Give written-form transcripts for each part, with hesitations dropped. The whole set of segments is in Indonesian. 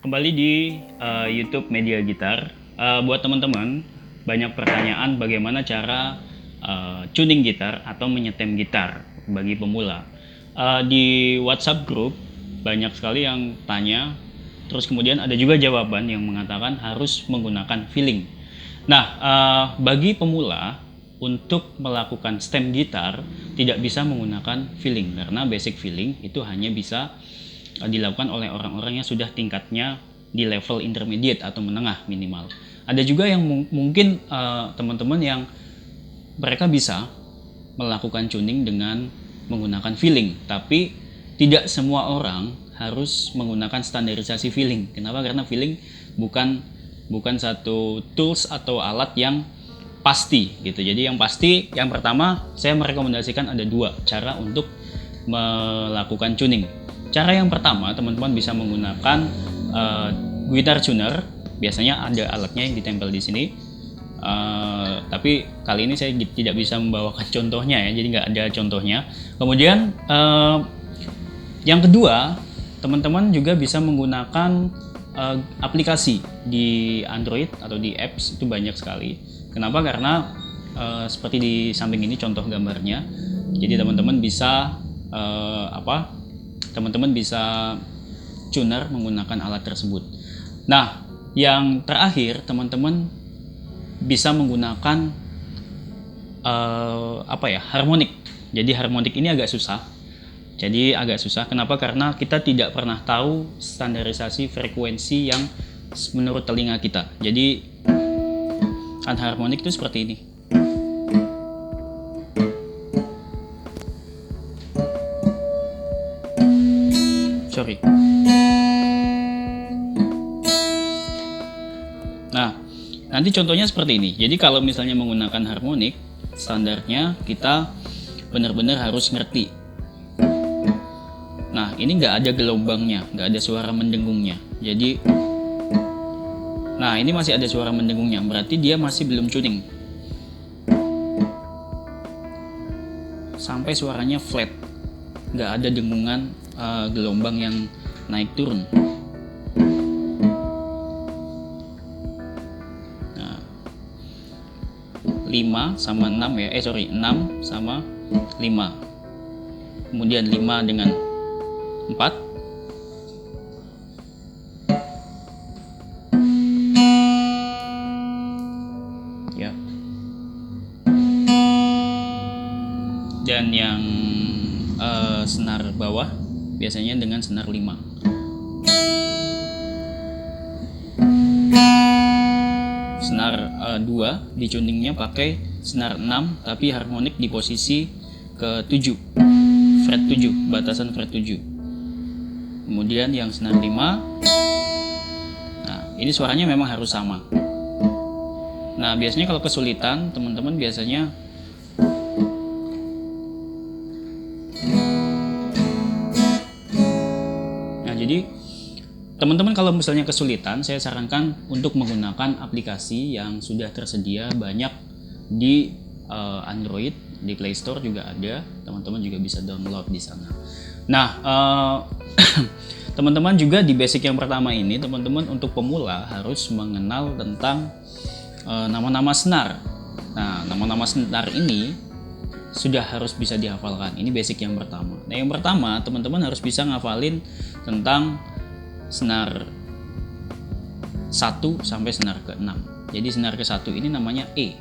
Kembali di YouTube Media Gitar. Buat teman-teman, banyak pertanyaan bagaimana cara tuning gitar atau menyetem gitar bagi pemula. Di WhatsApp group banyak sekali yang tanya, terus kemudian ada juga jawaban yang mengatakan harus menggunakan feeling. Nah, bagi pemula untuk melakukan stem gitar tidak bisa menggunakan feeling karena basic feeling itu hanya bisa dilakukan oleh orang-orang yang sudah tingkatnya di level intermediate atau menengah minimal. Ada juga yang mungkin teman-teman yang mereka bisa melakukan tuning dengan menggunakan feeling, tapi tidak semua orang harus menggunakan standarisasi feeling. Kenapa? Karena feeling bukan satu tools atau alat yang pasti gitu. Jadi yang pasti, yang pertama saya merekomendasikan ada dua cara untuk melakukan tuning. Cara yang pertama, teman-teman bisa menggunakan guitar tuner. Biasanya ada alatnya yang ditempel di sini. Tapi kali ini saya tidak bisa membawakan contohnya ya, jadi nggak ada contohnya. Kemudian yang kedua, teman-teman juga bisa menggunakan aplikasi di Android atau di apps, itu banyak sekali. Kenapa? Karena seperti di samping ini contoh gambarnya. Jadi teman-teman bisa teman-teman bisa tuner menggunakan alat tersebut. Nah, yang terakhir teman-teman bisa menggunakan harmonik. Jadi harmonik ini agak susah. Kenapa? Karena kita tidak pernah tahu standarisasi frekuensi yang menurut telinga kita. Jadi harmonik itu seperti ini. Sorry. Nah, nanti contohnya seperti ini. Jadi kalau misalnya menggunakan harmonik, standarnya kita benar-benar harus ngerti. Nah, ini nggak ada gelombangnya, nggak ada suara mendengungnya. Jadi, nah ini masih ada suara mendengungnya, berarti dia masih belum tuning. Sampai suaranya flat, nggak ada dengungan gelombang yang naik turun. Nah, 5 sama 6 ya, 6 sama 5. Kemudian 5 dengan 4. Ya. Dan yang senar bawah biasanya dengan senar 5. Senar 2 di tuningnya pakai senar 6 tapi harmonik di posisi ke 7, fret 7, batasan fret 7. Kemudian yang senar 5, nah ini suaranya memang harus sama. Nah biasanya kalau kesulitan teman-teman biasanya jadi teman-teman kalau misalnya kesulitan, saya sarankan untuk menggunakan aplikasi yang sudah tersedia banyak di Android, di Play Store juga ada. Teman-teman juga bisa download di sana. Nah, teman-teman juga di basic yang pertama ini, teman-teman untuk pemula harus mengenal tentang nama-nama senar. Nah, nama-nama senar ini sudah harus bisa dihafalkan. Ini basic yang pertama. Nah, yang pertama teman-teman harus bisa ngafalin tentang senar 1 sampai senar ke-6. Jadi senar ke-1 ini namanya E.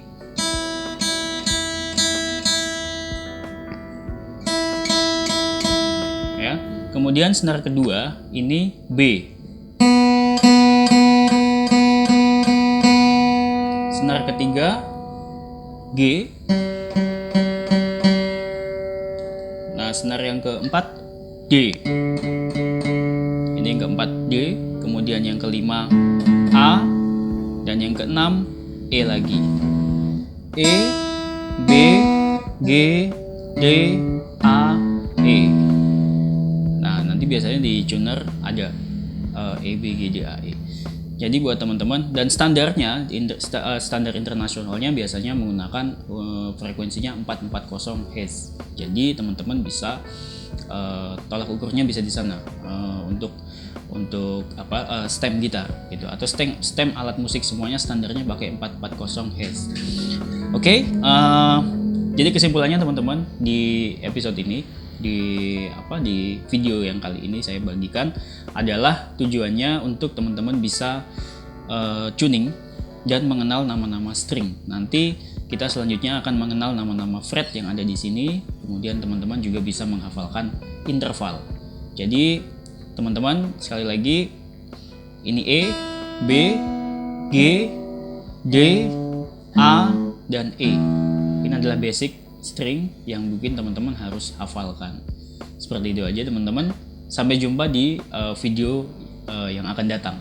Ya. Kemudian senar kedua ini B. Senar ketiga G. Nah, senar yang keempat D. Ini yang keempat D, kemudian yang kelima A, dan yang keenam E lagi. E, B, G, D, A, E. Nah, nanti biasanya di tuner ada E, B, G, D, A, E. Jadi buat teman-teman, dan standarnya standar internasionalnya biasanya menggunakan frekuensinya 440 Hz. Jadi teman-teman bisa tolak ukurnya bisa di sana untuk stem gitar gitu, atau stem alat musik semuanya standarnya pakai 440 Hz. Oke, jadi kesimpulannya teman-teman di episode ini, di video yang kali ini saya bagikan adalah tujuannya untuk teman-teman bisa tuning dan mengenal nama-nama string. Nanti kita selanjutnya akan mengenal nama-nama fret yang ada di sini. Kemudian teman-teman juga bisa menghafalkan interval. Jadi teman-teman sekali lagi, ini E, B, G, D, A, dan E. Ini adalah basic string yang mungkin teman-teman harus hafalkan. Seperti itu aja teman-teman. Sampai jumpa di video yang akan datang.